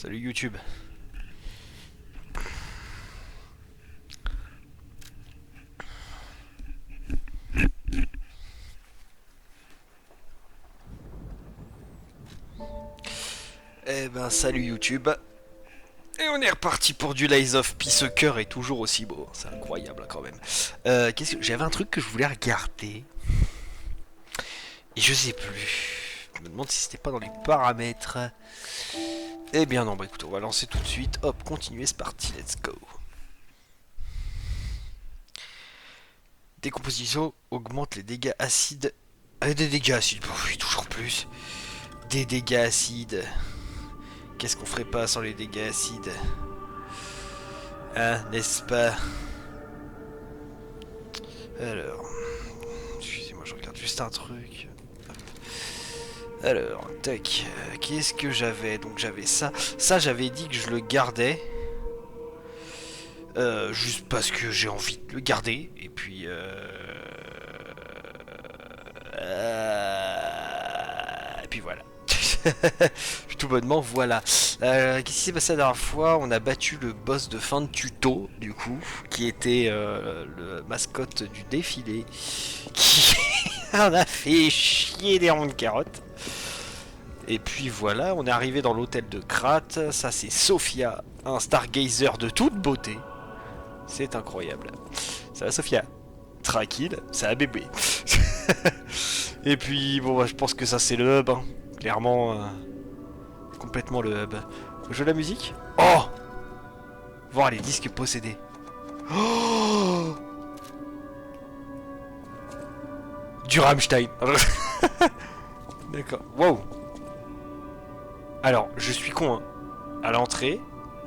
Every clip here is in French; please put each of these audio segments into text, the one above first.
Salut YouTube. Eh ben salut YouTube. Et on est reparti pour du Lies of P. Ce cœur est toujours aussi beau. C'est incroyable quand même. Qu'est-ce que j'avais un truc que je voulais regarder. Et je sais plus. Je me demande si c'était pas dans les paramètres. Eh bien non, bah écoute, on va lancer tout de suite. Hop, continuer, c'est parti, let's go. Décomposition augmente les dégâts acides. Ah, des dégâts acides, bah oui, toujours plus. Des dégâts acides. Qu'est-ce qu'on ferait pas sans les dégâts acides? Hein, n'est-ce pas? Alors... Excusez-moi, je regarde juste un truc. Alors, tac. Qu'est-ce que j'avais? Donc j'avais ça. Ça, j'avais dit que je le gardais. Juste parce que j'ai envie de le garder. Et puis... Et puis voilà. Tout bonnement, voilà. Qu'est-ce qui s'est passé la dernière fois? On a battu le boss de fin de tuto, du coup, qui était le mascotte du défilé, qui en a fait chier des rondes de carottes. Et puis voilà, on est arrivé dans l'hôtel de Krat. Ça, c'est Sophia, un stargazer de toute beauté. C'est incroyable. Ça va, Sophia? Tranquille, c'est un bébé. Et puis, bon, bah, je pense que ça, c'est le hub, hein. Clairement, complètement le hub. Faut jouer la musique? Oh! Voir les disques possédés. Oh! Du Rammstein. D'accord. Wow. Alors, je suis con, hein. À l'entrée,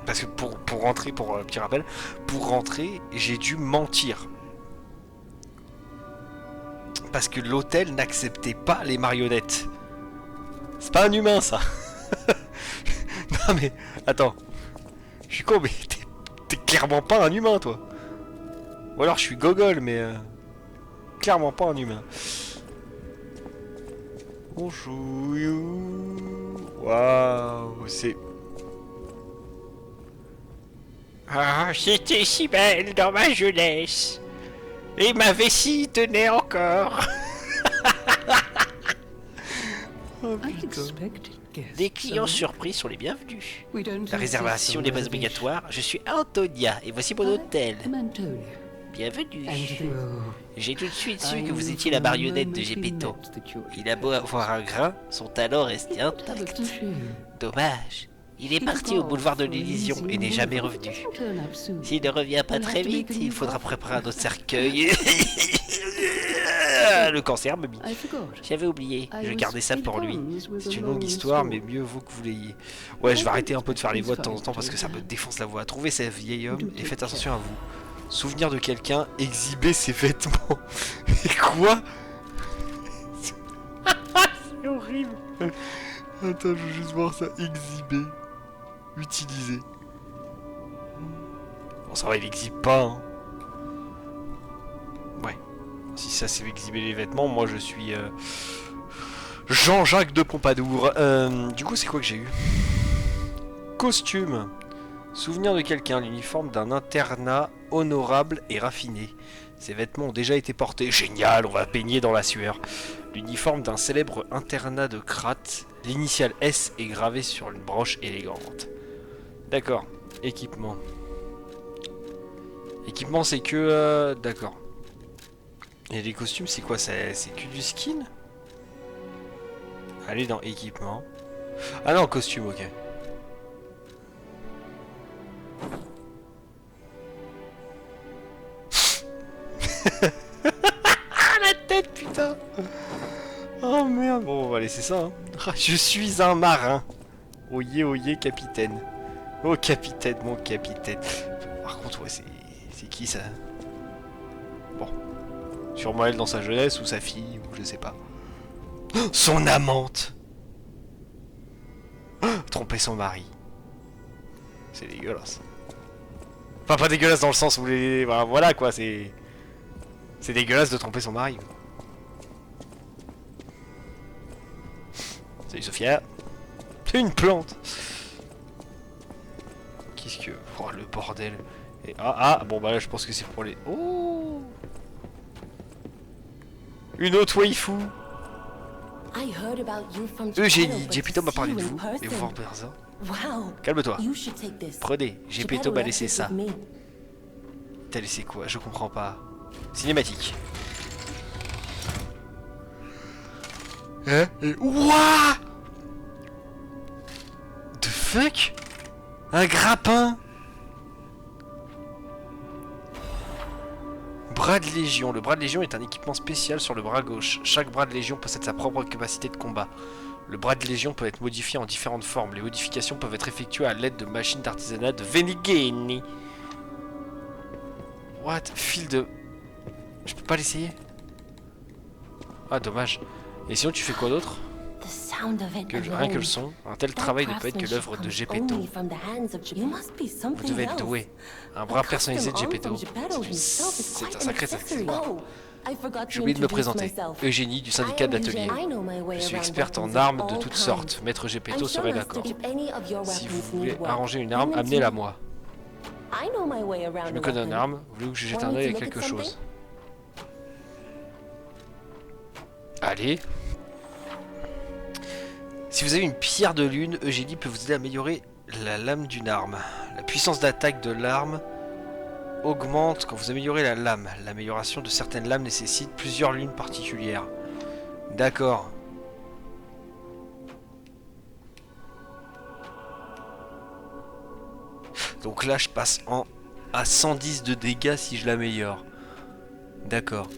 parce que pour rentrer, pour petit rappel, pour rentrer, j'ai dû mentir. Parce que l'hôtel n'acceptait pas les marionnettes. C'est pas un humain, ça. Non mais, attends. Je suis con, mais t'es clairement pas un humain, toi. Ou alors je suis gogol, mais... clairement pas un humain. Bonjour. Waouh, c'est... Ah, c'était si belle dans ma jeunesse. Et ma vessie tenait encore. Oh putain. Des clients surpris sont les bienvenus. La réservation n'est pas obligatoire. Je suis Antonia et voici mon hôtel. Bienvenue. J'ai tout de suite su que vous étiez la marionnette de Gepetto. Il a beau avoir un grain, son talent restait intact. Dommage. Il est parti au boulevard de l'Elysion et n'est jamais revenu. S'il ne revient pas très vite, il faudra préparer un autre cercueil. Le cancer me bite. J'avais oublié, je gardais ça pour lui. C'est une longue histoire, mais mieux vaut que vous l'ayez. Ouais, je vais arrêter un peu de faire les voix de temps en temps parce que ça me défonce la voix. Trouvez ce vieil homme et faites attention à vous. Souvenir de quelqu'un, exhiber ses vêtements. Mais quoi? C'est horrible. Attends, je veux juste voir ça. Exhiber. Utiliser. Bon, ça va, il exhibe pas, hein. Ouais. Si ça, c'est exhiber les vêtements, moi, je suis... Jean-Jacques de Pompadour. Du coup, c'est quoi que j'ai eu? Costume. Souvenir de quelqu'un, l'uniforme d'un internat honorable et raffiné. Ces vêtements ont déjà été portés. Génial, on va baigner dans la sueur. L'uniforme d'un célèbre internat de Krat. L'initiale S est gravée sur une broche élégante. D'accord. Équipement. Équipement, c'est que... D'accord. Et les costumes, c'est quoi? C'est que du skin? Allez dans équipement. Ah non, costume, ok. La tête, putain. Oh merde. Bon, on va laisser ça, hein. Je suis un marin. Oyez, oyez, capitaine. Oh, capitaine, mon capitaine. Par contre, ouais, c'est qui, ça? Bon. Sûrement elle dans sa jeunesse, ou sa fille, ou je sais pas. Oh, son amante. Oh, tromper son mari. C'est dégueulasse. Enfin, pas dégueulasse dans le sens où les... Voilà, quoi, c'est... C'est dégueulasse de tromper son mari. Salut Sophia. C'est une plante. Qu'est-ce que... Oh, le bordel. Et... Ah, bon bah là je pense que c'est pour les... Oh, une autre waifu. Eugénie, Gepetto m'a parlé de vous, et vous voir ça. Calme-toi. Prenez, Gepetto m'a laissé ça. T'as laissé quoi? Je comprends pas. Cinématique. Hein? Ouah! The fuck? Un grappin? Bras de Légion. Le bras de Légion est un équipement spécial sur le bras gauche. Chaque bras de Légion possède sa propre capacité de combat. Le bras de Légion peut être modifié en différentes formes. Les modifications peuvent être effectuées à l'aide de machines d'artisanat de Venigeni. What? Fil de... Je peux pas l'essayer? Ah, dommage. Et sinon, tu fais quoi d'autre? Rien que le son. Un tel travail ne peut être que l'œuvre de Gepetto. Vous devez être doué. Un bras personnalisé de Gepetto. C'est un sacré sacrifice. J'ai oublié de me présenter. Eugénie du syndicat d'atelier. Je suis experte en armes de toutes sortes. Maître Gepetto serait d'accord. Si vous voulez arranger une arme, amenez-la moi. Je me connais en arme. Voulez-vous que je jette un œil à quelque chose? Allez. Si vous avez une pierre de lune, Eugénie peut vous aider à améliorer la lame d'une arme. La puissance d'attaque de l'arme augmente quand vous améliorez la lame. L'amélioration de certaines lames nécessite plusieurs lunes particulières. D'accord. Donc là, je passe à 110 de dégâts si je l'améliore. D'accord.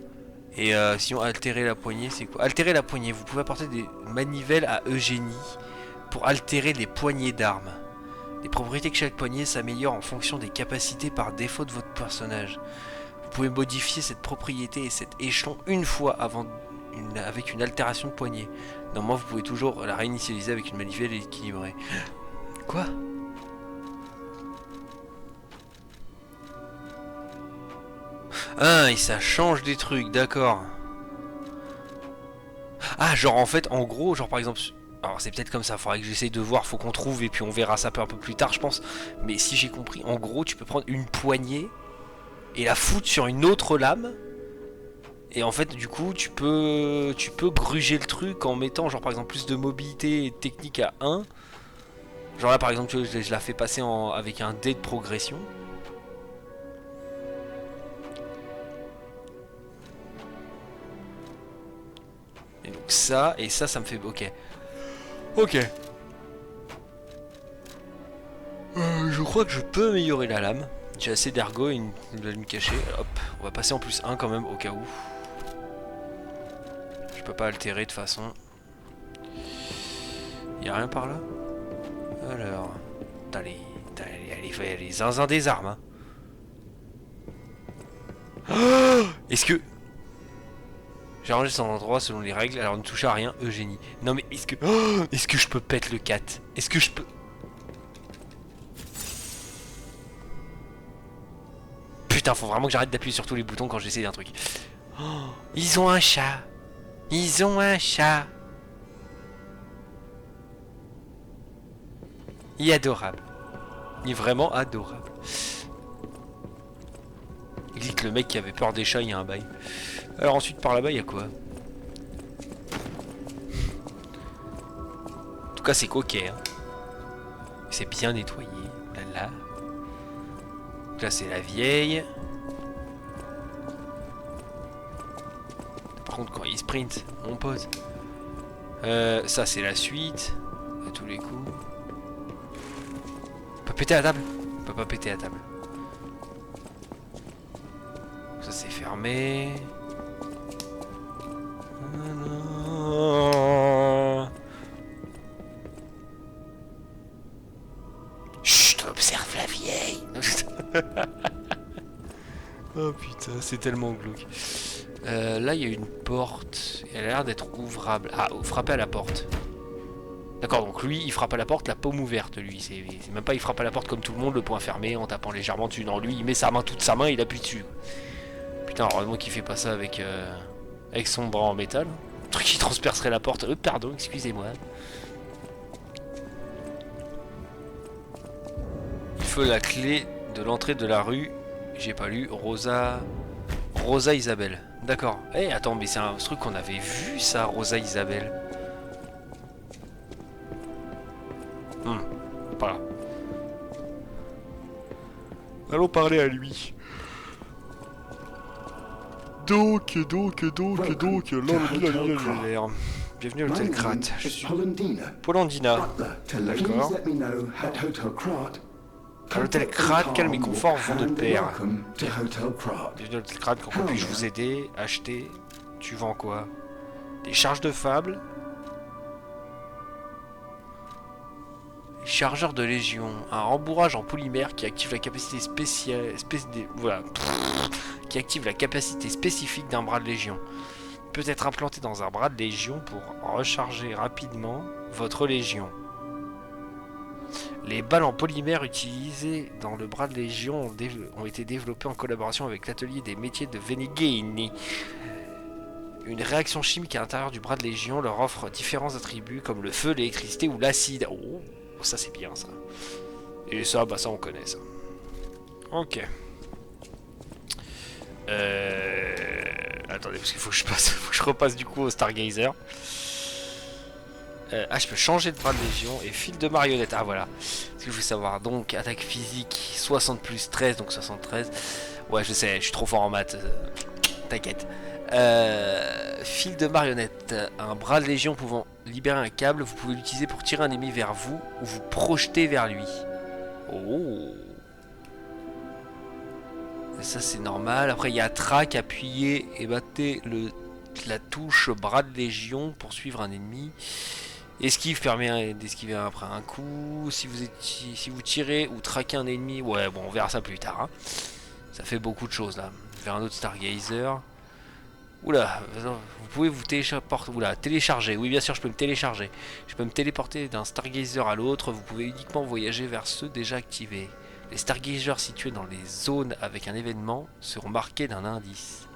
Et sinon, altérer la poignée, c'est quoi? Altérer la poignée, vous pouvez apporter des manivelles à Eugénie pour altérer les poignées d'armes. Les propriétés de chaque poignée s'améliorent en fonction des capacités par défaut de votre personnage. Vous pouvez modifier cette propriété et cet échelon une fois avec une altération de poignée. Normalement, vous pouvez toujours la réinitialiser avec une manivelle équilibrée. Quoi? Ah, et ça change des trucs, d'accord. Ah, genre en fait, en gros, genre par exemple... Alors c'est peut-être comme ça, faudrait que j'essaye de voir, faut qu'on trouve et puis on verra ça un peu plus tard je pense. Mais si j'ai compris, en gros tu peux prendre une poignée et la foutre sur une autre lame. Et en fait du coup tu peux gruger le truc en mettant genre par exemple plus de mobilité et de technique à 1. Genre là par exemple je la fais passer avec un dé de progression. Et donc ça, et ça me fait... Ok. Ok. Je crois que je peux améliorer la lame. J'ai assez d'ergot et une lame cachée. Hop, on va passer en plus 1 quand même au cas où. Je peux pas altérer de toute façon. Y'a rien par là? Alors... T'as les zinzins des armes. Hein. Oh, est-ce que... J'ai rangé son endroit selon les règles, alors ne touche à rien, Eugénie. Non mais est-ce que... Oh, est-ce que je peux pète le 4? Est-ce que je peux... Putain, faut vraiment que j'arrête d'appuyer sur tous les boutons quand j'essaie d'un truc. Oh, ils ont un chat. Ils ont un chat. Il est adorable. Il est vraiment adorable. Il dit que le mec qui avait peur des chats, il y a un bail. Alors ensuite par là-bas il y a quoi? En tout cas c'est coquet hein. C'est bien nettoyé. Là. Là c'est la vieille. Par contre quand il sprint, mon pote. Ça c'est la suite. À tous les coups. On peut péter la table? On peut pas péter la table. Ça c'est fermé. Chut, observe la vieille. Oh putain, c'est tellement glauque. Là, il y a une porte. Elle a l'air d'être ouvrable. Ah, frapper à la porte. D'accord, donc lui, il frappe à la porte, la paume ouverte, lui. C'est même pas il frappe à la porte comme tout le monde, le poing fermé, en tapant légèrement dessus. Non, lui, il met sa main, toute sa main, il appuie dessus. Putain, heureusement qu'il fait pas ça avec son bras en métal. Un truc qui transpercerait la porte. Pardon, excusez-moi. faut la clé de l'entrée de la rue. J'ai pas lu. Rosa Isabelle. D'accord. Eh, attends, mais c'est un truc qu'on avait vu, ça, Rosa Isabelle. Voilà. Allons parler à lui. Donc, bienvenue à l'hôtel Krat. Je suis Polandina. D'accord. À l'hôtel Krat, calme et confort vont de pair. Bienvenue à l'hôtel Krat, comment puis-je vous aider? Acheter. Tu vends quoi? Des charges de fable. Chargeur de légion, un rembourrage en polymère qui active la capacité spéciale, voilà, qui active la capacité spécifique d'un bras de légion. Peut être implanté dans un bras de légion pour recharger rapidement votre légion. Les balles en polymère utilisées dans le bras de légion ont été développées en collaboration avec l'atelier des métiers de Venigini. Une réaction chimique à l'intérieur du bras de légion leur offre différents attributs comme le feu, l'électricité ou l'acide. Oh, ça c'est bien ça. Et ça, bah ça on connaît ça. Ok. Attendez, parce qu'il faut que je repasse du coup au Stargazer. Je peux changer de bras de légion et fil de marionnette. Ah voilà. Ce que je veux savoir. Donc attaque physique 60 plus 13, donc 73. Ouais, je sais, je suis trop fort en maths. T'inquiète. Fil de marionnette. Un bras de légion pouvant libérer un câble, vous pouvez l'utiliser pour tirer un ennemi vers vous ou vous projeter vers lui. Oh. Et ça c'est normal. Après il y a track, appuyez et battez la touche bras de légion pour suivre un ennemi. Esquive permet d'esquiver après un coup. Si vous tirez ou traquez un ennemi, ouais bon on verra ça plus tard. Hein. Ça fait beaucoup de choses là. Vers un autre Stargazer. Oula, vous pouvez vous télécharger. Oui, bien sûr, je peux me télécharger. Je peux me téléporter d'un Stargazer à l'autre. Vous pouvez uniquement voyager vers ceux déjà activés. Les Stargazers situés dans les zones avec un événement seront marqués d'un indice.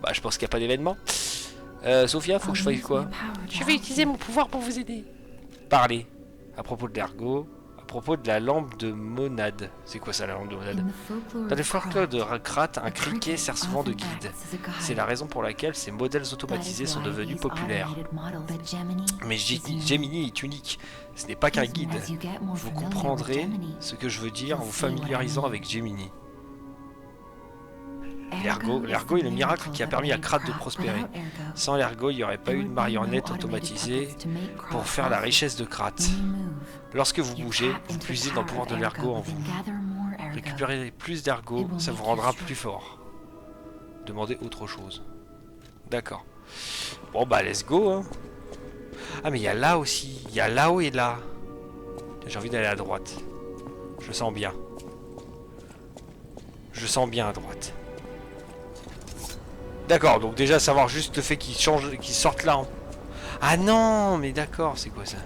Bah, je pense qu'il n'y a pas d'événement. Sophia, faut que je fasse quoi? Je vais utiliser mon pouvoir pour vous aider. Parler. À propos de l'ergot. À propos de la lampe de monade. C'est quoi ça la lampe de monade? Dans les folklore de Krat, un criquet sert souvent de guide. C'est la raison pour laquelle ces modèles automatisés sont devenus populaires. Mais Gemini est unique. Ce n'est pas qu'un guide. Vous comprendrez ce que je veux dire en vous familiarisant avec Gemini. L'ergot est le miracle qui a permis à Krat de prospérer. Sans l'ergot, il n'y aurait pas eu de marionnette automatisée pour faire la richesse de Krat. Lorsque vous bougez, vous puisez dans le pouvoir de l'ergot en vous. Récupérez plus d'ergot, ça vous rendra plus fort. Demandez autre chose. D'accord. Bon bah let's go hein. Ah mais il y a là aussi. Il y a là-haut et là. J'ai envie d'aller à droite. Je sens bien. Je sens bien à droite. D'accord, donc déjà savoir juste le fait qu'ils sortent là. Ah non, mais d'accord, c'est quoi ça?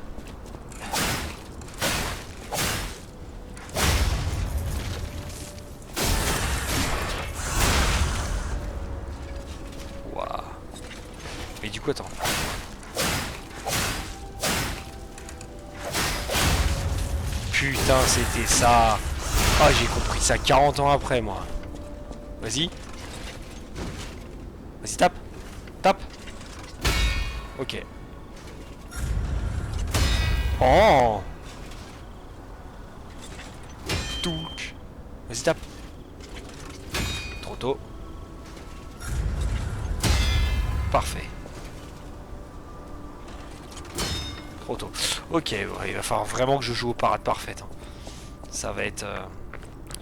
Waouh. Mais du coup, attends. Putain, c'était ça. Ah, j'ai compris ça 40 ans après, moi. Vas-y. Vas-y, tape. Tape. Ok. Oh. Touc. Vas-y, tape. Trop tôt. Parfait. Trop tôt. Ok, ouais, il va falloir vraiment que je joue aux parades parfaites. Hein. Ça va être...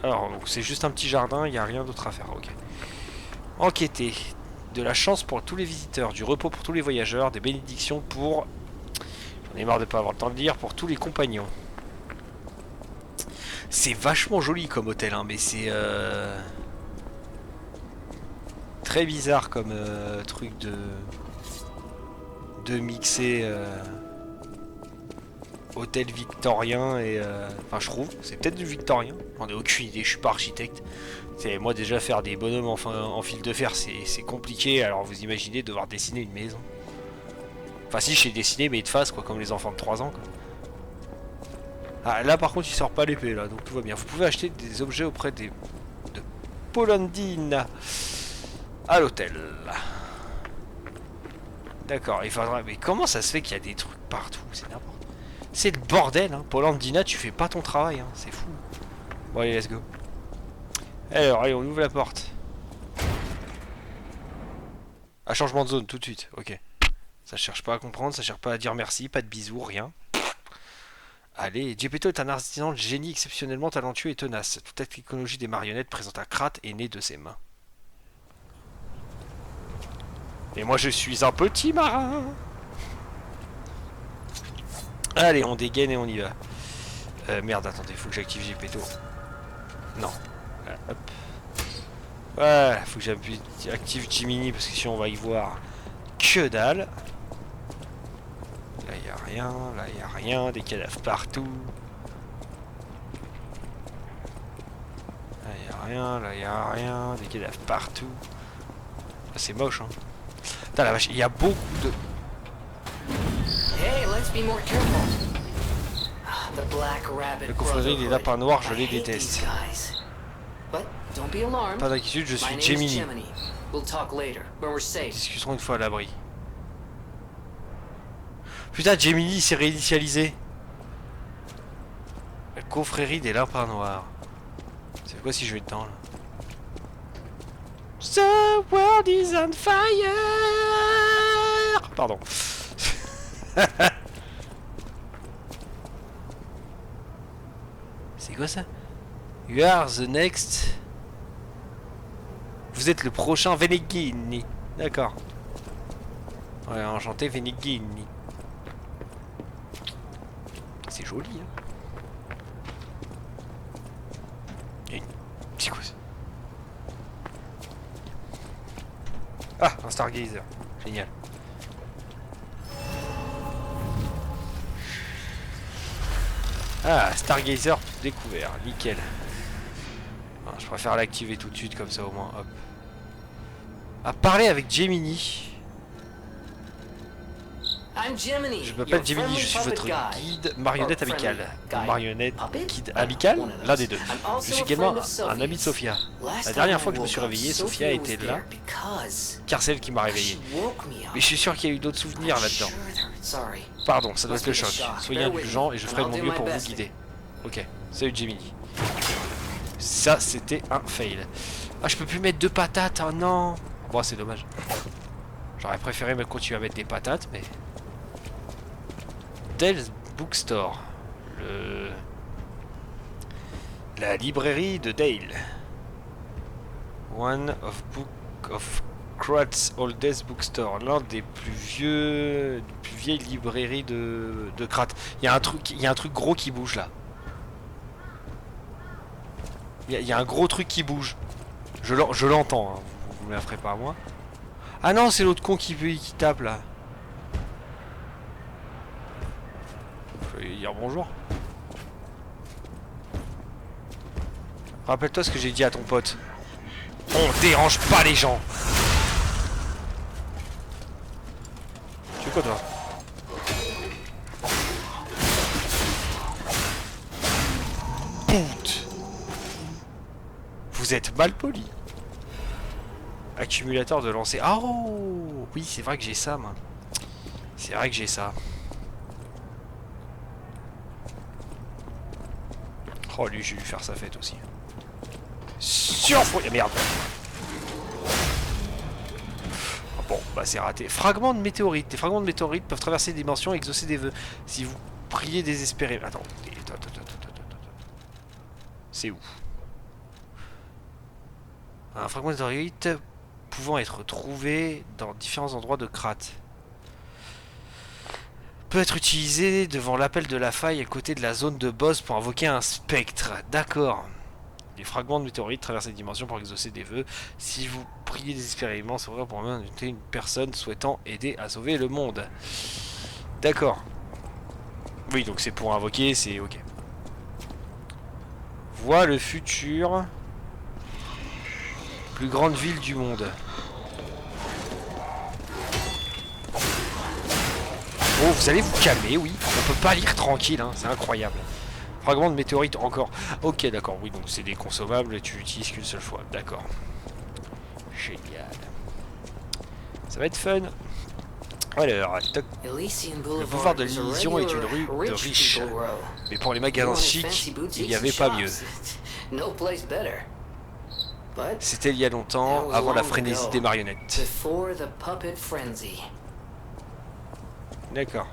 Alors, c'est juste un petit jardin, il n'y a rien d'autre à faire. Ok. Enquêter. De la chance pour tous les visiteurs, du repos pour tous les voyageurs, des bénédictions pour... J'en ai marre de pas avoir le temps de lire, pour tous les compagnons. C'est vachement joli comme hôtel, hein, mais c'est... très bizarre comme truc de mixer hôtel victorien et... Enfin, je trouve, c'est peut-être du victorien. J'en ai aucune idée, je suis pas architecte. Moi déjà faire des bonhommes en fil de fer c'est compliqué, alors vous imaginez devoir dessiner une maison. Enfin si, je sais dessiner mais de face quoi, comme les enfants de 3 ans quoi. Ah, là par contre il sort pas l'épée là, donc tout va bien. Vous pouvez acheter des objets auprès de Polandine à l'hôtel. D'accord, il faudra... Mais comment ça se fait qu'il y a des trucs partout? C'est n'importe. C'est le bordel, hein. Polandina, tu fais pas ton travail, hein. C'est fou. Bon allez, let's go. Alors, allez, on ouvre la porte. Ah, changement de zone, tout de suite, ok. Ça cherche pas à comprendre, ça cherche pas à dire merci, pas de bisous, rien. Allez, Geppetto est un artisan de génie exceptionnellement talentueux et tenace. Toute la technologie des marionnettes présente à Krat est née de ses mains. Et moi je suis un petit marin. Allez, on dégaine et on y va. Merde, attendez, faut que j'active Geppetto. Non. Là, hop. Voilà, faut que j'active Jiminy parce que sinon on va y voir que dalle. Là y a rien, là y a rien, des cadavres partout. Là y a rien, là y a rien, des cadavres partout. Ah, c'est moche hein. Putain la vache, il y a beaucoup de... Hey, let's be more careful. Le confrérie des lapins noirs, je les déteste. Pas d'inquiétude, je suis Gemini. Discuterons une fois à l'abri. Putain, Gemini s'est réinitialisé. La confrérie des lapins noirs. C'est quoi si je vais dedans là? The world is on fire. Pardon. C'est quoi ça? You are the next. Vous êtes le prochain Venigini. D'accord. Ouais, enchanté Venigini. C'est joli, hein. Et... C'est quoi ça? Ah, un Stargazer. Génial. Ah, Stargazer découvert. Nickel. Ah, je préfère l'activer tout de suite comme ça au moins. Hop. À parler avec Gemini. Je m'appelle Gemini, je suis votre guide marionnette amicale. Marionnette guide amicale, l'un des deux. Je suis également un ami de Sophia. La dernière fois que je me suis réveillé, Sophia était là, car c'est elle qui m'a réveillé. Mais je suis sûr qu'il y a eu d'autres souvenirs là-dedans. Pardon, ça doit être le choc. Soyez indulgent et je ferai de mon mieux pour vous guider. Ok, salut Gemini. Ça, c'était un fail. Ah, je peux plus mettre de patates, oh non. Bon, c'est dommage. J'aurais préféré me continuer à mettre des patates, mais... Dale's Bookstore. La librairie de Dale. One of Book of Krat's oldest bookstore. L'un des plus vieilles librairies de Krat. Il y a un truc gros qui bouge là. Il y a un gros truc qui bouge. Je l'entends, hein. Vous me la ferez pas à moi. Ah non, c'est l'autre con qui tape là. Je vais lui dire bonjour. Rappelle-toi ce que j'ai dit à ton pote. On dérange pas les gens. Tu fais quoi toi? Pout. Vous êtes mal poli. Accumulateur de lancer. Oh oui, c'est vrai que j'ai ça, moi. C'est vrai que j'ai ça. Oh, lui, je vais lui faire sa fête aussi. Surfouille. Merde. Bon, bah c'est raté. Fragments de météorites. Les fragments de météorites peuvent traverser des dimensions et exaucer des vœux. Si vous priez désespéré. Attends. C'est où? Un fragment de météorite pouvant être trouvé dans différents endroits de Krat. Peut être utilisé devant l'appel de la faille à côté de la zone de boss pour invoquer un spectre. D'accord. Les fragments de météorites traversent les dimensions pour exaucer des vœux. Si vous priez désespérément, c'est vrai pour moi d'inviter une personne souhaitant aider à sauver le monde. D'accord. Oui, donc c'est pour invoquer, c'est ok. Vois le futur. Plus grande ville du monde. Oh, vous allez vous calmer, oui. On peut pas lire tranquille, hein. C'est incroyable. Fragment de météorite encore. Ok, d'accord, oui, donc c'est des consommables et tu l'utilises qu'une seule fois. D'accord. Génial. Ça va être fun. Alors, toc. Le boulevard de l'Elysion est une rue de riches. Mais pour les magasins chics, il n'y avait pas mieux. C'était il y a longtemps, avant la frénésie des marionnettes. D'accord.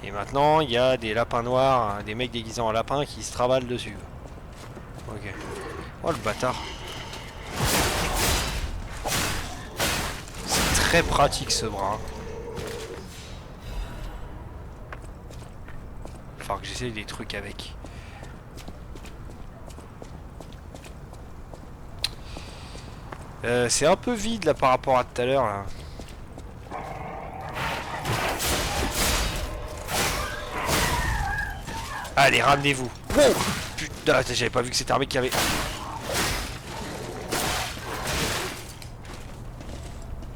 Et maintenant, il y a des lapins noirs, hein, des mecs déguisés en lapins qui se travaillent dessus. Ok. Oh le bâtard. C'est très pratique ce bras. Il va falloir que j'essaye des trucs avec. C'est un peu vide là par rapport à tout à l'heure là. Allez, ramenez-vous. Wow, putain, j'avais pas vu que c'était un mec qui avait...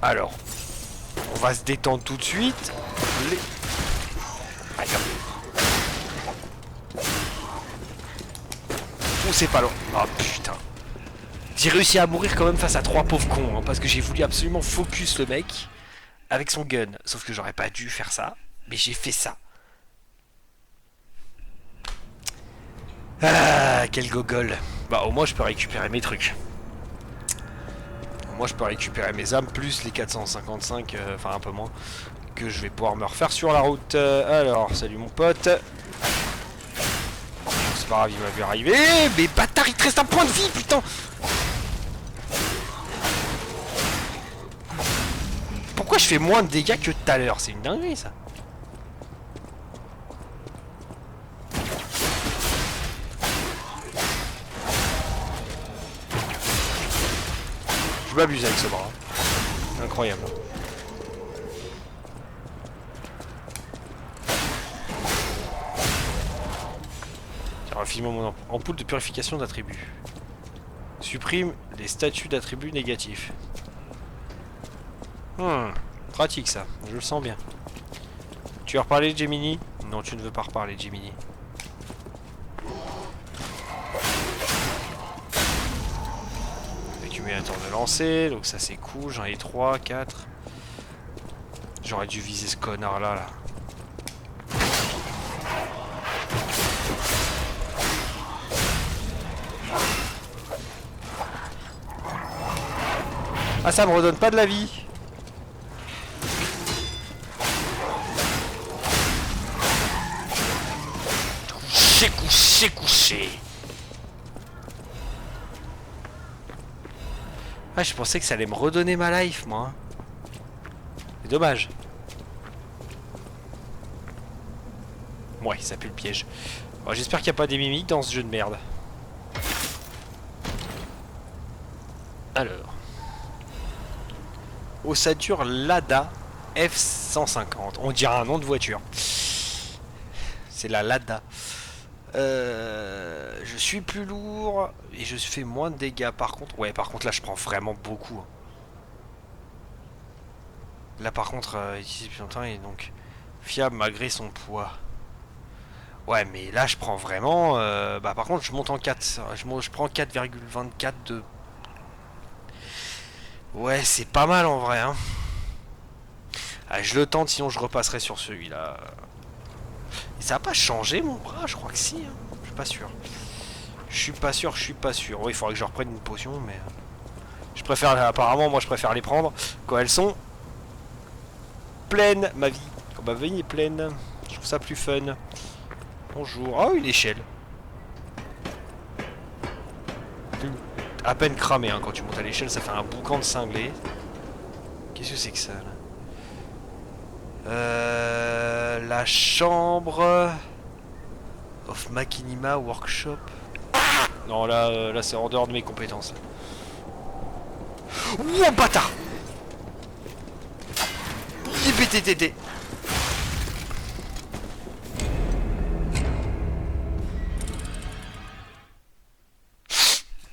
Alors, on va se détendre tout de suite. Oh, c'est pas loin. Oh putain. J'ai réussi à mourir quand même face à 3 pauvres cons, hein, parce que j'ai voulu absolument focus le mec avec son gun. Sauf que j'aurais pas dû faire ça, mais j'ai fait ça. Ah, quel gogol. Bah au moins je peux récupérer mes trucs. Au moins je peux récupérer mes âmes plus les 455, enfin un peu moins, que je vais pouvoir me refaire sur la route. Alors, salut mon pote. C'est pas grave, il m'a vu arriver. Mais bâtard, il te reste un point de vie, putain. Pourquoi je fais moins de dégâts que tout à l'heure? C'est une dinguerie ça. Je m'abuse avec ce bras. Incroyable. Tiens, filmer mon ampoule de purification d'attributs. Supprime les statuts d'attributs négatifs. Pratique ça, je le sens bien. Tu veux reparler de Gemini? Non, tu ne veux pas reparler de Gemini. Accumulateur de lancer, donc ça c'est cool, j'en ai 3, 4. J'aurais dû viser ce connard là. Ah, ça me redonne pas de la vie. Couché, couché, couché. Ah, je pensais que ça allait me redonner ma life, moi. C'est dommage. Ouais, ça pue le piège. Bon, j'espère qu'il n'y a pas des mimiques dans ce jeu de merde. Alors. Ossature Lada F150. On dirait un nom de voiture. C'est la Lada. Je suis plus lourd et je fais moins de dégâts. Par contre, ouais, par contre là je prends vraiment beaucoup. Là par contre, ici depuis longtemps et donc fiable malgré son poids. Ouais, mais là je prends vraiment. Bah par contre je monte en 4. Je prends 4,24 de. Ouais, c'est pas mal en vrai. Hein. Ah, je le tente, sinon je repasserai sur celui-là. Et ça a pas changé mon bras, je crois que si. Hein. Je suis pas sûr. Je suis pas sûr. Oui, il faudrait que je reprenne une potion, mais... Je préfère... Apparemment, moi je préfère les prendre quand elles sont pleines, ma vie. Quand ma vie est pleine. Je trouve ça plus fun. Bonjour. Oh, une échelle. À peine cramé, hein, quand tu montes à l'échelle, ça fait un boucan de cinglé. Qu'est-ce que c'est que ça, là? La chambre of Machinima Workshop. Non, là c'est en dehors de mes compétences. Ouh, bâtard! IPTTT.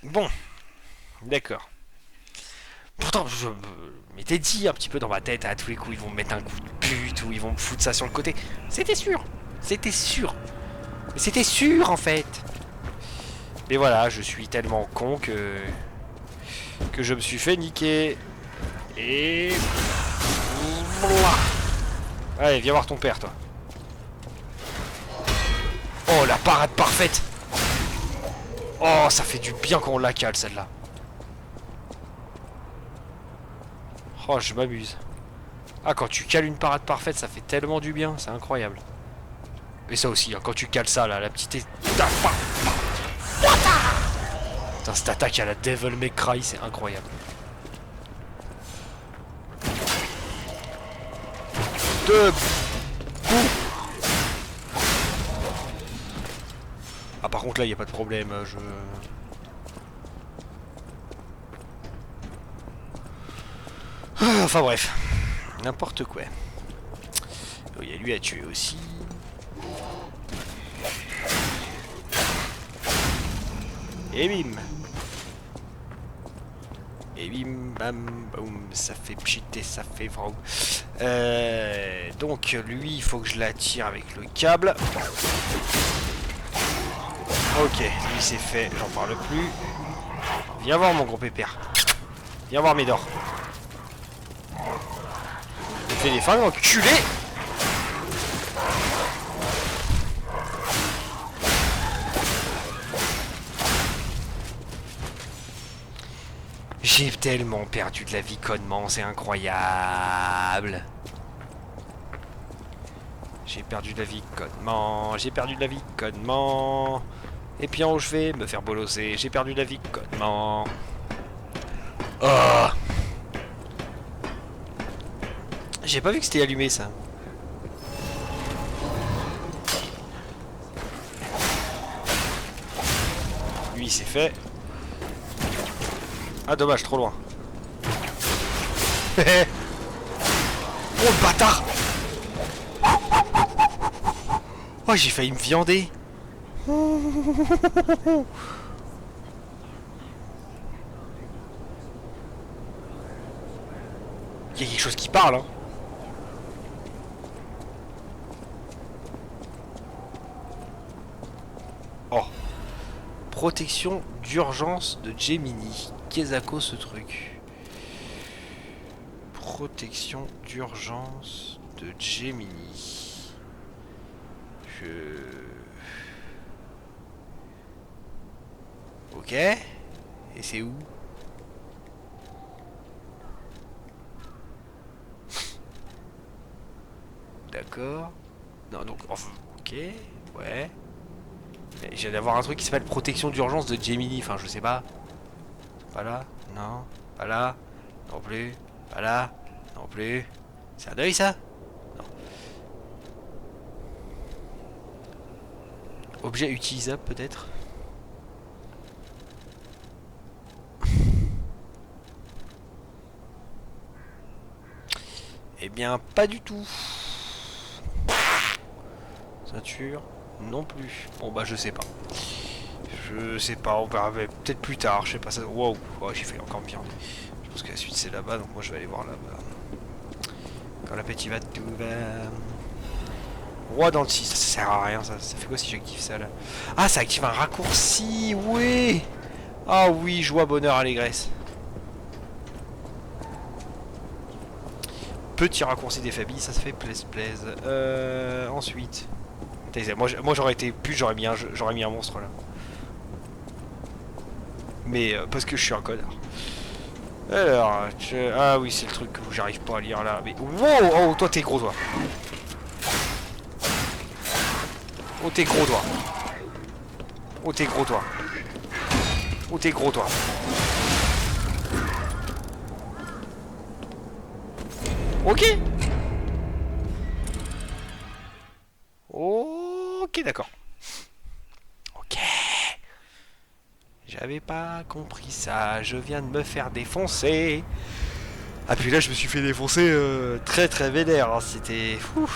Bon, d'accord. Pourtant, je m'étais dit un petit peu dans ma tête, à tous les coups, ils vont me mettre un coup de pute ou ils vont me foutre ça sur le côté. C'était sûr. C'était sûr. C'était sûr en fait. Et voilà, je suis tellement con que je me suis fait niquer. Et voilà. Allez, viens voir ton père, toi. Oh, la parade parfaite. Oh, ça fait du bien quand on la cale, celle-là. Oh, je m'amuse. Ah, quand tu cales une parade parfaite, ça fait tellement du bien, c'est incroyable. Et ça aussi, hein, quand tu cales ça, là, la petite... Putain, cette attaque à la Devil May Cry, c'est incroyable. Ah, par contre, là, il n'y a pas de problème, je... Enfin bref, n'importe quoi. Il y a lui à tuer aussi. Et bim. Et bim, bam, boum, ça fait pchiter, ça fait vrou. Donc lui, il faut que je l'attire avec le câble. Ok, lui c'est fait, j'en parle plus. Viens voir mon gros pépère. Viens voir Médor. Il fait des fringues, enculé. J'ai tellement perdu de la vie connement, c'est incroyable. J'ai perdu de la vie connement, j'ai perdu de la vie connement. Et puis en haut je vais me faire bolosser, j'ai perdu de la vie connement. Oh. J'ai pas vu que c'était allumé ça. Lui c'est fait. Ah dommage, trop loin. Oh le bâtard. Oh j'ai failli me viander. Il y a quelque chose qui parle, hein. Oh. Protection d'urgence de Gemini. Qu'est-ce que ce truc? Protection d'urgence de Gemini. Ok. Et c'est où? D'accord. Non, donc, enfin, ok, ouais. J'ai d'avoir un truc qui s'appelle protection d'urgence de Gemini, enfin, je sais pas. Pas là, non, pas là, non plus, pas là, non plus. C'est un deuil, ça? Non. Objet utilisable, peut-être? Eh bien, pas du tout. Ceinture, non plus. Bon, bah, je sais pas. Je sais pas, on verra peut-être plus tard, je sais pas ça. Wow, oh, j'ai fait encore bien. Je pense que la suite c'est là-bas, donc moi je vais aller voir là-bas. Quand l'appétit va, tout va. Roi dans le 6, ça sert à rien, ça fait quoi si j'active ça là? Ah, ça active un raccourci, oui. Ah oui, joie, bonheur, allégresse. Petit raccourci des familles, ça se fait plaise. Ensuite. Moi j'aurais été plus, j'aurais mis un monstre là. Mais parce que je suis un connard. Alors, ah oui, c'est le truc où j'arrive pas à lire là. Mais wow, oh, toi t'es gros toi. Oh t'es gros toi. Oh t'es gros toi. Oh t'es gros toi. Ok. Ok, d'accord. Ok. J'avais pas compris ça. Je viens de me faire défoncer. Ah puis là je me suis fait défoncer très très vénère. Hein. C'était fou.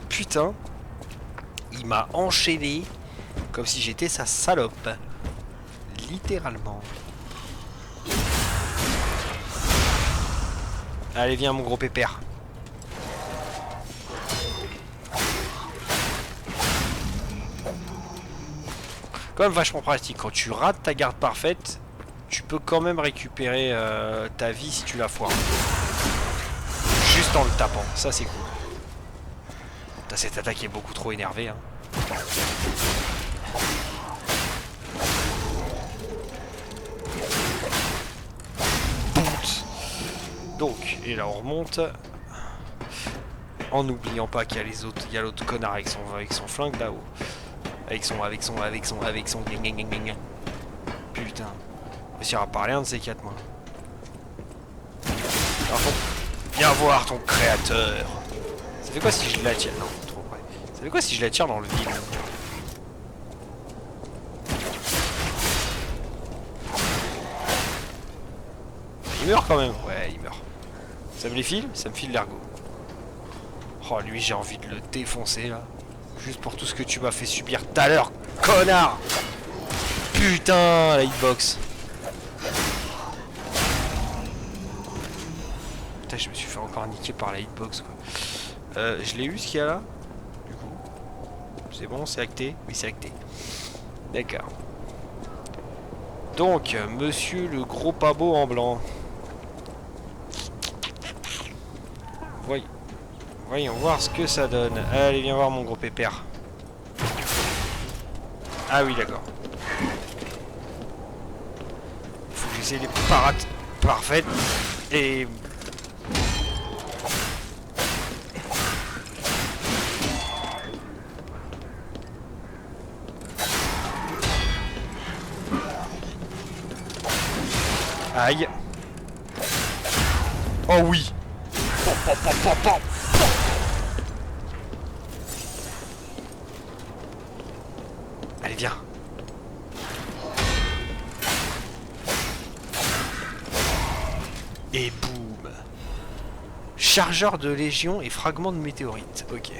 Putain. Il m'a enchaîné comme si j'étais sa salope. Littéralement. Allez viens mon gros pépère. quand même vachement pratique. Quand tu rates ta garde parfaite, tu peux quand même récupérer ta vie si tu la foires. Juste en le tapant, ça c'est cool. T'as cette attaque qui est beaucoup trop énervée. Hein. Donc, et là on remonte. En n'oubliant pas qu'il y a les autres, il y a l'autre connard avec son flingue là-haut. Avec son putain. On réussira à parler un de ces quatre, moi. Par contre, viens voir ton créateur. Ça fait quoi si je l'attire? Non, trop près. Ça fait quoi si je l'attire dans le vide? Il meurt quand même. Ouais, il meurt. Ça me les file? Ça me file l'ergot. Oh, lui, j'ai envie de le défoncer, là. Juste pour tout ce que tu m'as fait subir tout à l'heure, connard! Putain, la hitbox. Putain, je me suis fait encore niquer par la hitbox, quoi. Je l'ai eu, ce qu'il y a là? Du coup. C'est bon, c'est acté? Oui, c'est acté. D'accord. Donc, monsieur le gros pabot en blanc. Voyons voir ce que ça donne. Allez, viens voir mon gros pépère. Ah oui, d'accord. Faut que j'essaie les parades parfaites. Et... Aïe. Oh oui. Allez, viens. Et boum. Chargeur de légion et fragment de météorite. Ok.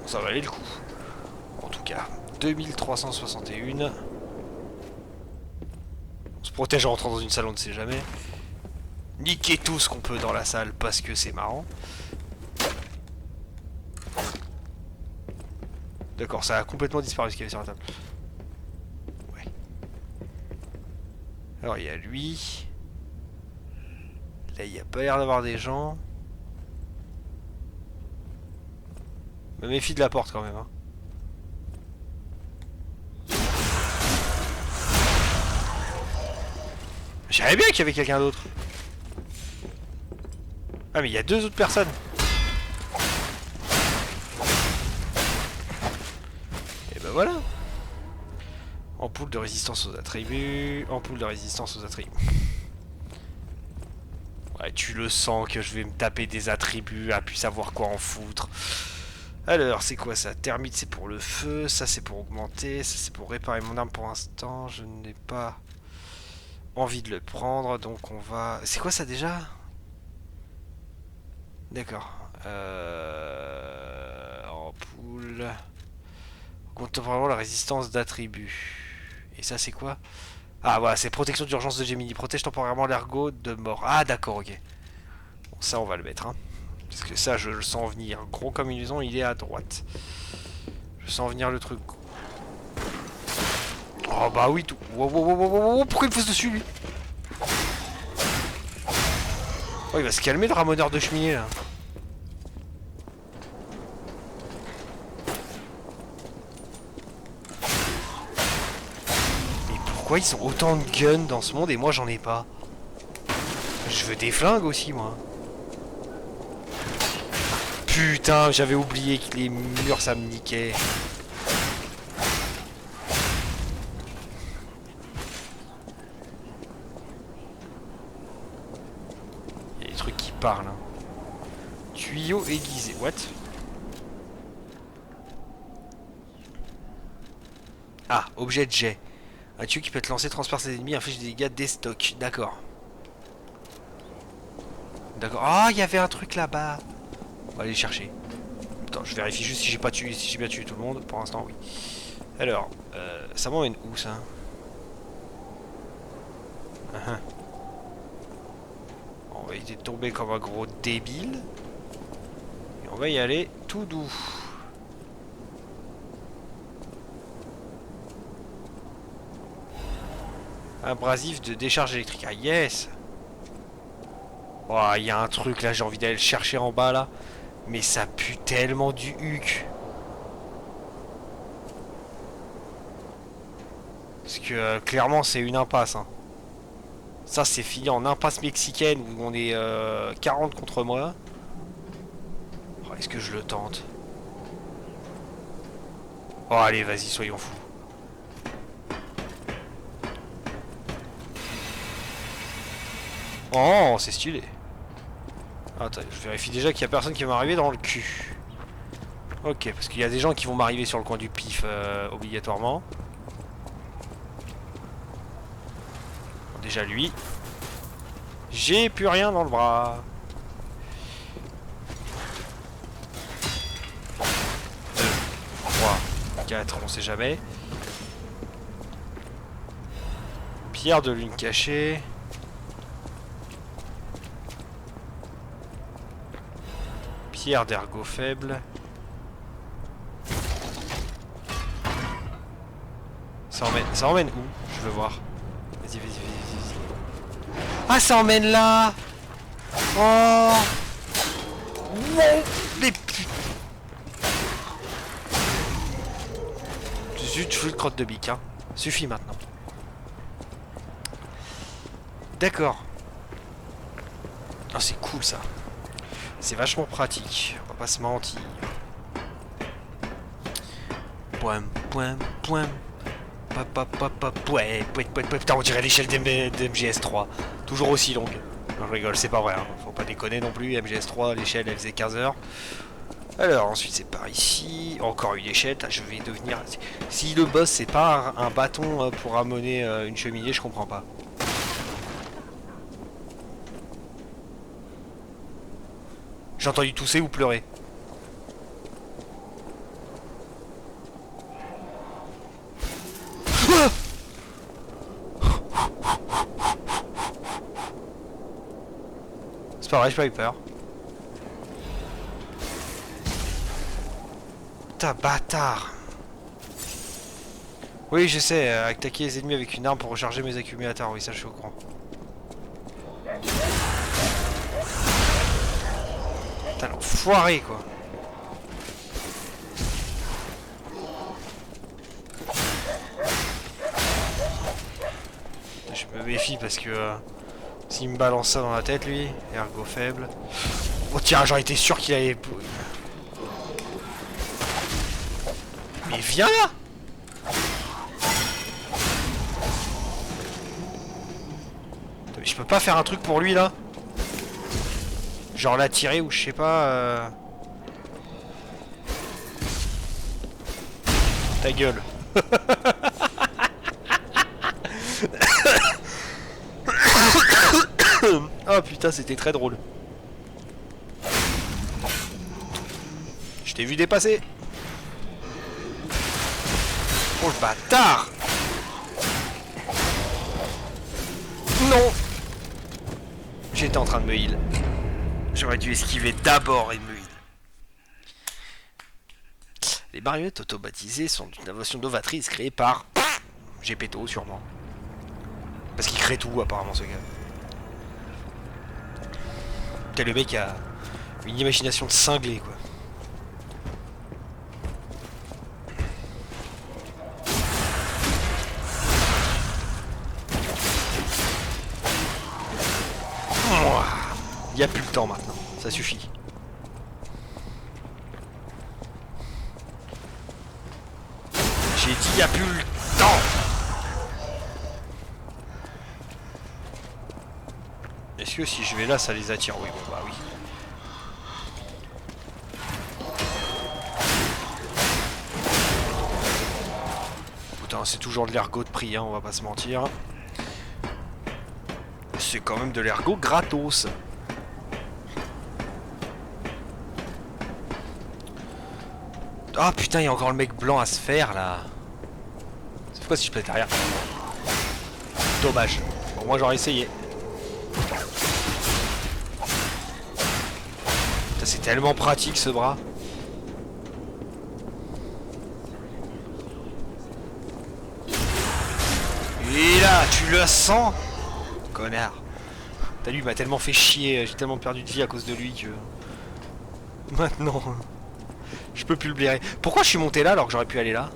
Ça valait le coup. En tout cas, 2361. On se protège en rentrant dans une salle, on ne sait jamais. Niquer tout ce qu'on peut dans la salle parce que c'est marrant. D'accord, ça a complètement disparu ce qu'il y avait sur la table. Ouais. Alors il y a lui. Là il n'y a pas l'air d'avoir des gens. Me méfie de la porte quand même. Hein. Je savais bien qu'il y avait quelqu'un d'autre. Ah mais il y a deux autres personnes. Et ben voilà. Ampoule de résistance aux attributs. Ampoule de résistance aux attributs. Ouais, tu le sens que je vais me taper des attributs à plus savoir quoi en foutre. Alors, c'est quoi ça? Thermite, c'est pour le feu. Ça, c'est pour augmenter. Ça, c'est pour réparer mon arme pour l'instant. Je n'ai pas envie de le prendre. Donc, on va... C'est quoi ça déjà? D'accord. Ampoule. Augmente temporairement la résistance d'attributs. Et ça, c'est quoi? Ah, voilà, c'est protection d'urgence de Gemini. Protège temporairement l'ergot de mort. Ah, d'accord, ok. Bon, ça, on va le mettre, hein. Parce que ça, je le sens venir. Gros comme une maison, il est à droite. Je sens venir le truc. Oh, bah oui, tout. Wow, wow, wow, wow, wow, pourquoi il me fonce dessus, lui? Oh, il va se calmer, le ramoneur de cheminée, là. Mais pourquoi ils ont autant de guns dans ce monde et moi, j'en ai pas? Je veux des flingues aussi, moi. Putain, j'avais oublié que les murs, ça me niquait. Il y a des trucs qui parlent. Hein. Tuyau aiguisé. What? Ah, objet de jet. Un tuyau qui peut être lancé, transperce ses ennemis, inflige des dégâts, déstock. D'accord. D'accord. Ah, il y avait un truc là-bas. On va aller chercher. Attends, je vérifie juste si j'ai pas tué, si j'ai bien tué tout le monde. Pour l'instant, oui. Alors, ça m'emmène où ça? On va éviter de tomber comme un gros débile. Et on va y aller tout doux. Abrasif de décharge électrique. Ah yes. Oh, il y a un truc là, j'ai envie d'aller le chercher en bas là. Mais ça pue tellement du huc. Parce que clairement c'est une impasse. Hein. Ça c'est fini en impasse mexicaine où on est 40 contre moi. Oh, est-ce que je le tente? Oh allez vas-y soyons fous. Oh c'est stylé. Attends, je vérifie déjà qu'il n'y a personne qui va m'arriver dans le cul. Ok, parce qu'il y a des gens qui vont m'arriver sur le coin du pif obligatoirement. Bon, déjà lui. J'ai plus rien dans le bras. 2, 3, 4, on sait jamais. Pierre de lune cachée. Pierre d'ergot faible. Ça emmène où? Je veux voir. Vas-y, vas-y, vas-y, vas-y. Ah, ça emmène là! Oh! Wow! Mais putain! Zut, je fous le crotte de bique, hein. Suffit maintenant. D'accord. Ah, c'est cool ça. C'est vachement pratique, on va pas se mentir. Poim, poim, poim. Putain, on dirait l'échelle d'MGS3. Toujours aussi longue. Non, je rigole, c'est pas vrai. Hein. Faut pas déconner non plus. MGS3, l'échelle, elle faisait 15 heures. Alors, ensuite, c'est par ici. Encore une échelle. Je vais devenir... Si le boss, c'est pas un bâton pour amener une cheminée, je comprends pas. J'ai entendu tousser ou pleurer. C'est pas vrai, j'ai pas eu peur. Putain, bâtard. Oui, je sais, attaquer les ennemis avec une arme pour recharger mes accumulateurs. Oui, ça, je suis au courant. Putain, l'enfoiré, quoi. Je me méfie parce que s'il me balance ça dans la tête, lui, ergo faible. Oh tiens, j'en étais sûr qu'il allait... Mais viens là! Mais je peux pas faire un truc pour lui là? Genre l'attirer ou je sais pas... Ta gueule. Oh putain, c'était très drôle. Je t'ai vu dépasser. Oh le bâtard. Non. J'étais en train de me heal. J'aurais dû esquiver d'abord et me heal. Les marionnettes automatisées sont une invention novatrice créée par Gepetto sûrement. Parce qu'il crée tout apparemment ce gars. Putain, le mec a une imagination de cinglé quoi. Il n'y a plus le temps maintenant, ça suffit. J'ai dit il n'y a plus le temps. Est-ce que si je vais là ça les attire? Oui, bon bah oui. Putain, c'est toujours de l'ergot de prix, hein, on va pas se mentir. C'est quand même de l'ergot gratos. Ah putain, il y a encore le mec blanc à se faire là. C'est quoi si je pète derrière? Dommage. Bon, moi j'aurais essayé. C'est tellement pratique ce bras. Et là, tu le sens? Connard. T'as lui, il m'a tellement fait chier, j'ai tellement perdu de vie à cause de lui que... Maintenant... Je peux plus le blairer. Pourquoi je suis monté là alors que j'aurais pu aller là?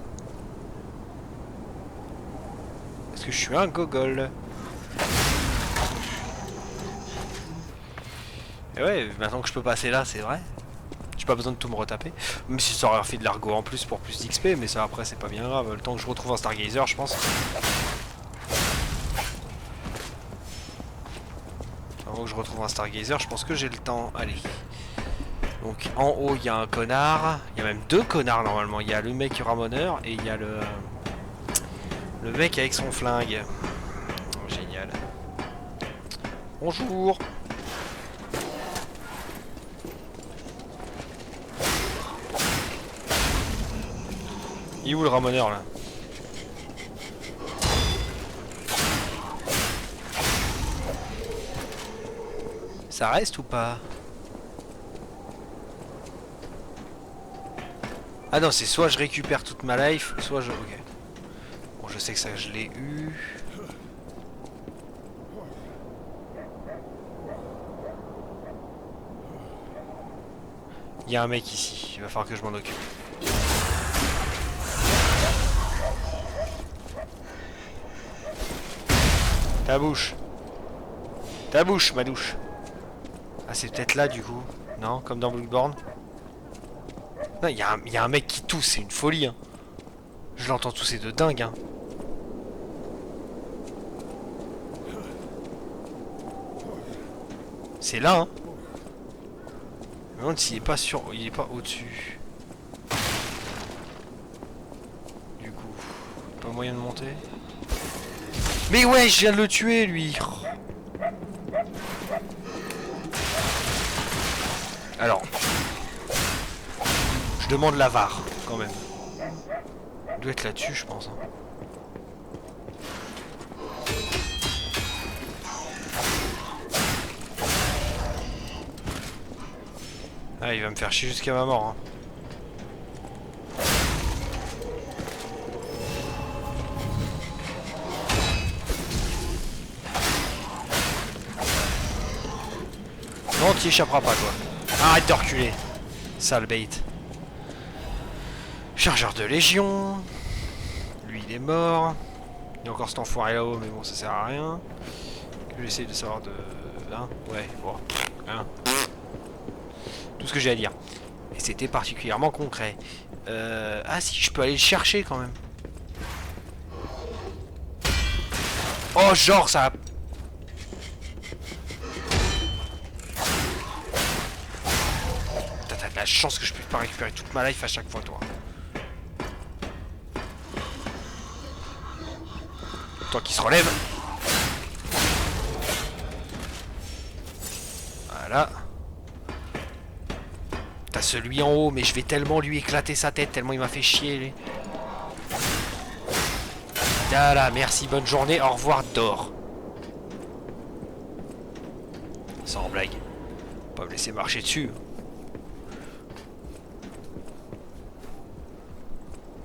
Parce que je suis un gogol. Et ouais, maintenant que je peux passer là, c'est vrai. J'ai pas besoin de tout me retaper. Même si ça aurait fait de l'argot en plus pour plus d'XP, mais ça après c'est pas bien grave. Le temps que je retrouve un Stargazer, je pense. Avant que je retrouve un Stargazer, je pense que j'ai le temps. Allez. Donc en haut il y a un connard. Il y a même deux connards normalement. Il y a le mec ramoneur et il y a le mec avec son flingue. Oh, génial. Bonjour. Il est où le ramoneur là? Ça reste ou pas? Ah non, c'est soit je récupère toute ma life, soit je... Ok. Bon, je sais que ça, je l'ai eu. Il y a un mec ici, il va falloir que je m'en occupe. Ta bouche. Ta bouche, ma douche. Ah, c'est peut-être là du coup. Non, comme dans Bloodborne. Non, il y a un mec qui tousse, c'est une folie. Hein. Je l'entends tousser de dingue. Hein. C'est là, hein. Je me demande s'il est pas sur... Il est pas au-dessus. Du coup, pas moyen de monter. Mais ouais, je viens de le tuer, lui. Alors, je demande l'avare, quand même. Il doit être là-dessus, je pense. Hein. Ah, il va me faire chier jusqu'à ma mort. Hein. Non, t'y échapperas pas, toi. Arrête de reculer. Sale bait. Chargeur de légion. Lui, il est mort. Il y a encore cet enfoiré là-haut, mais bon, ça sert à rien. J'essaie de savoir de... Hein? Ouais, bon. Hein? Tout ce que j'ai à dire. Et c'était particulièrement concret. Ah si, je peux aller le chercher quand même. Oh, genre, ça... T'as de la chance que je puisse pas récupérer toute ma life à chaque fois, toi. Toi qui se relève. Voilà. T'as celui en haut, mais je vais tellement lui éclater sa tête, tellement il m'a fait chier, lui. Voilà, merci, bonne journée, au revoir, dors. Sans blague. Pas me laisser marcher dessus.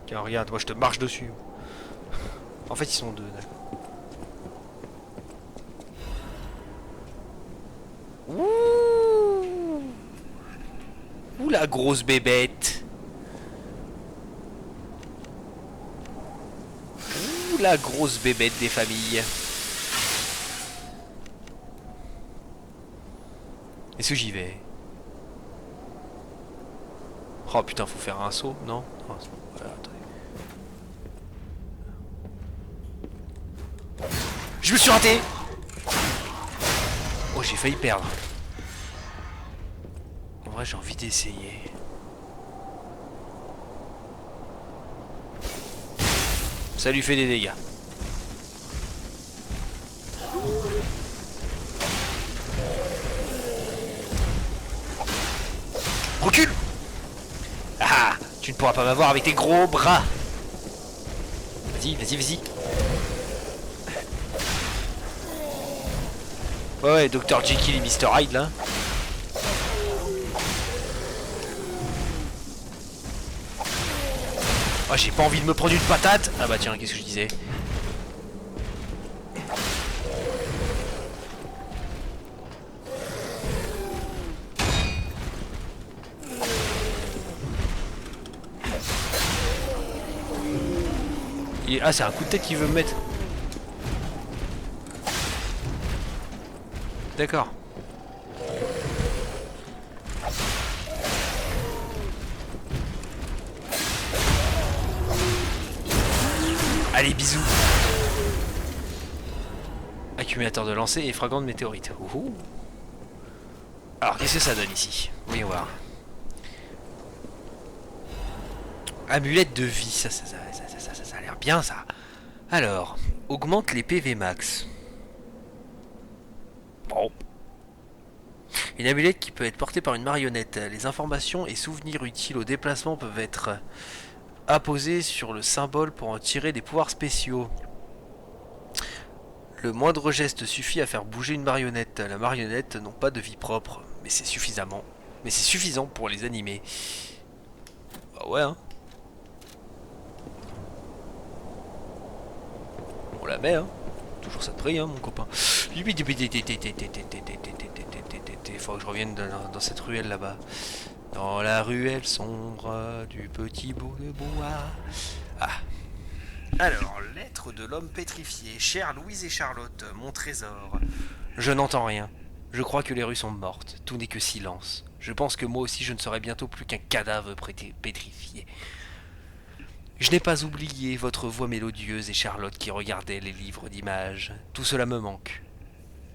Tiens, regarde, moi je te marche dessus. En fait, ils sont deux, d'accord. Ouh. Ouh, la grosse bébête. Ouh, la grosse bébête des familles. Est-ce que j'y vais? Oh putain, faut faire un saut, non? Oh, voilà, attendez. Je me suis raté! Oh, j'ai failli perdre. En vrai, j'ai envie d'essayer. Ça lui fait des dégâts. Recule! Ah! Tu ne pourras pas m'avoir avec tes gros bras! Vas-y, vas-y, vas-y. Ouais, Dr. Jekyll et Mr. Hyde là. Oh, j'ai pas envie de me prendre une patate. Ah bah tiens, qu'est-ce que je disais? Ah, c'est un coup de tête qu'il veut me mettre. D'accord. Allez, bisous. Accumulateur de lancer et fragment de météorite. Ouhou. Alors, qu'est-ce que ça donne ici? Voyons voir. Amulette de vie, ça a l'air bien ça. Alors, augmente les PV max. Bon. Une amulette qui peut être portée par une marionnette. Les informations et souvenirs utiles au déplacement peuvent être apposés sur le symbole pour en tirer des pouvoirs spéciaux. Le moindre geste suffit à faire bouger une marionnette. La marionnette n'ont pas de vie propre, mais c'est suffisant pour les animer. Bah ouais hein. On la met hein. Toujours ça de prix hein mon copain. Faut que je revienne dans cette ruelle là-bas. Dans la ruelle sombre du petit bout de bois. Ah. Alors, lettre de l'homme pétrifié. Chère Louise et Charlotte, mon trésor. Je n'entends rien. Je crois que les rues sont mortes. Tout n'est que silence. Je pense que moi aussi je ne serai bientôt plus qu'un cadavre pétrifié. Je n'ai pas oublié votre voix mélodieuse et Charlotte qui regardait les livres d'images. Tout cela me manque.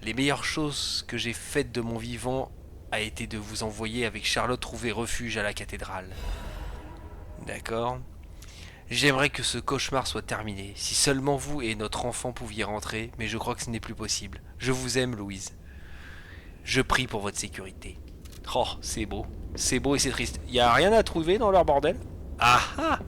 Les meilleures choses que j'ai faites de mon vivant a été de vous envoyer avec Charlotte trouver refuge à la cathédrale. D'accord. J'aimerais que ce cauchemar soit terminé. Si seulement vous et notre enfant pouviez rentrer, mais je crois que ce n'est plus possible. Je vous aime, Louise. Je prie pour votre sécurité. Oh, c'est beau. C'est beau et c'est triste. Y a rien à trouver dans leur bordel? Ah ah.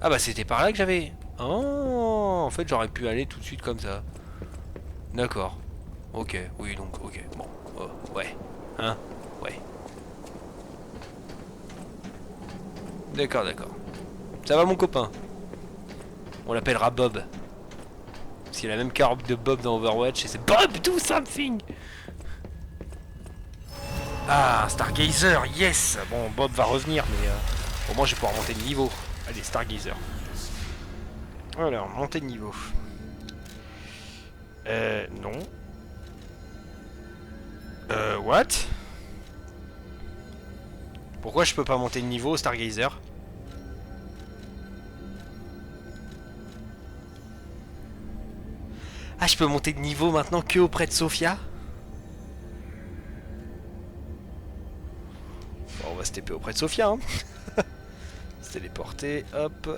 Ah bah c'était par là que j'avais... Oh, en fait j'aurais pu aller tout de suite comme ça. D'accord. Ok, oui donc, ok. Bon, ouais. Hein? Ouais. D'accord, d'accord. Ça va mon copain? On l'appellera Bob. Parce qu'il a la même carotte de Bob dans Overwatch et c'est Bob do something! Ah, Stargazer, yes! Bon, Bob va revenir, mais au moins je vais pouvoir monter de niveau. Allez, Stargazer. Alors, monter de niveau. Non. What? Pourquoi je peux pas monter de niveau, Stargazer? Ah, je peux monter de niveau maintenant que auprès de Sophia? Bon, on va se TP auprès de Sophia, hein. Se téléporter, hop.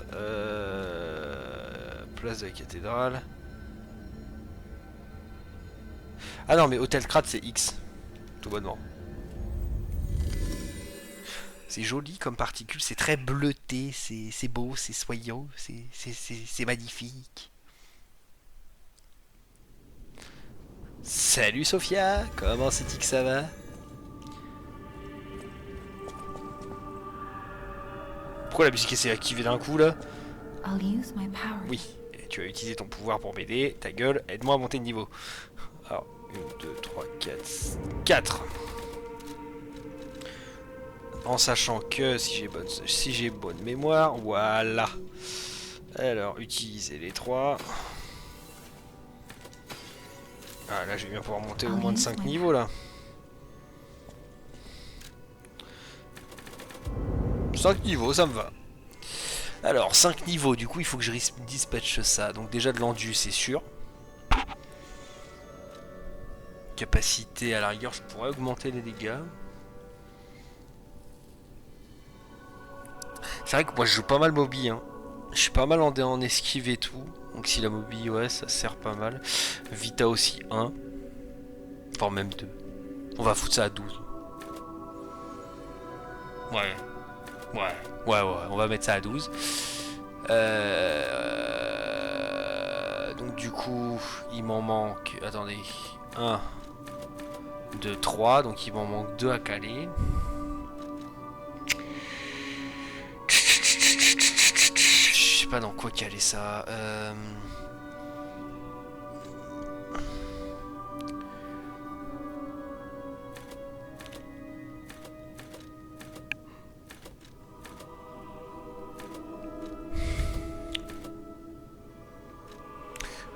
Place de la cathédrale. Ah non, mais Hôtel Krat, c'est X. Tout bonnement. C'est joli comme particule, c'est très bleuté, c'est beau, c'est soyeux, c'est magnifique. Salut Sophia, comment c'est-il que ça va? Pourquoi la musique s'est activée d'un coup là? Oui, et tu as utilisé ton pouvoir pour m'aider, ta gueule, aide-moi à monter de niveau. Alors, 1, 2, 3, 4, 4. En sachant que si j'ai bonne mémoire, voilà. Alors, utiliser les 3. Ah là, je vais bien pouvoir monter au moins de 5 niveaux là. 5 niveaux, ça me va. Alors, 5 niveaux, du coup, il faut que je dispatche ça. Donc déjà de l'endu, c'est sûr. Capacité, à la rigueur, je pourrais augmenter les dégâts. C'est vrai que moi, je joue pas mal Moby, hein. Je suis pas mal en esquive et tout. Donc si la Moby, ouais, ça sert pas mal. Vita aussi 1. Enfin, même 2. On va foutre ça à 12. Ouais. Ouais, on va mettre ça à 12. Donc du coup, il m'en manque... Attendez. 1, 2, 3. Donc il m'en manque 2 à caler. Je sais pas dans quoi caler ça.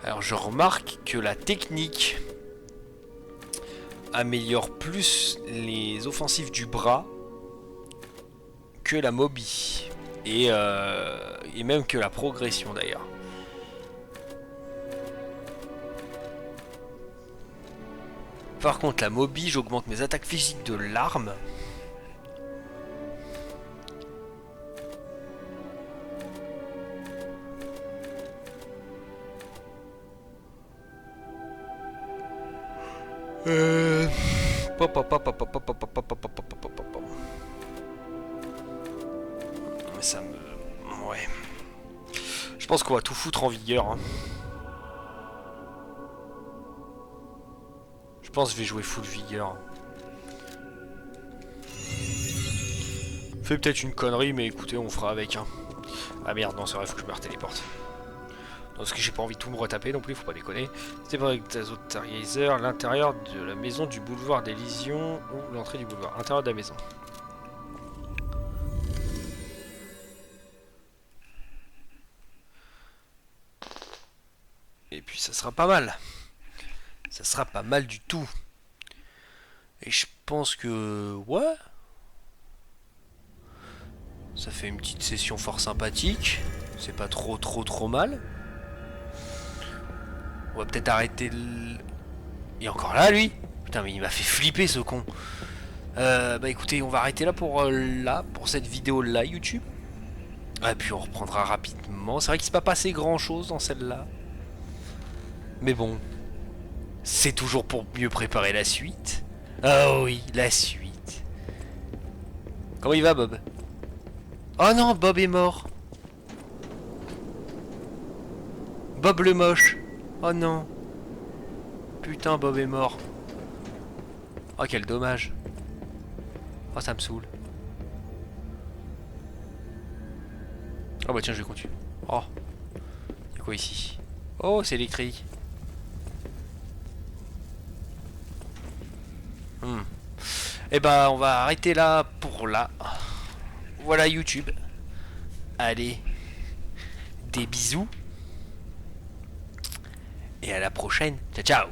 Alors je remarque que la technique améliore plus les offensives du bras que la mobi. Et même que la progression d'ailleurs. Par contre la mobi, j'augmente mes attaques physiques de l'arme. Ça me... Ouais. Je pense qu'on va tout foutre en vigueur. Hein. Je pense que je vais jouer full vigueur. Fais peut-être une connerie, mais écoutez, on fera avec. Hein. Ah merde, non, c'est vrai, faut que je me retéléporte. Parce que j'ai pas envie de tout me retaper non plus, faut pas déconner. C'était pas avec Tazotarizer, l'intérieur de la maison du boulevard d'Elysion ou l'entrée du boulevard. Intérieur de la maison. Et puis ça sera pas mal. Ça sera pas mal du tout. Et je pense que... Ouais. Ça fait une petite session fort sympathique. C'est pas trop mal. On va peut-être arrêter le... Il est encore là lui. Putain mais il m'a fait flipper ce con. Bah écoutez, on va arrêter là pour cette vidéo là YouTube. Et puis on reprendra rapidement. C'est vrai qu'il s'est pas passé grand chose dans celle-là. Mais bon. C'est toujours pour mieux préparer la suite. Ah oui, la suite. Comment il va Bob? Oh non, Bob est mort. Bob le moche. Oh non. Putain, Bob est mort. Oh, quel dommage. Oh, ça me saoule. Oh bah tiens, je vais continuer. Oh. Y'a quoi ici? Oh, c'est électrique. Et bah, on va arrêter là pour là. Voilà YouTube. Allez. Des bisous. Et à la prochaine. Ciao, ciao.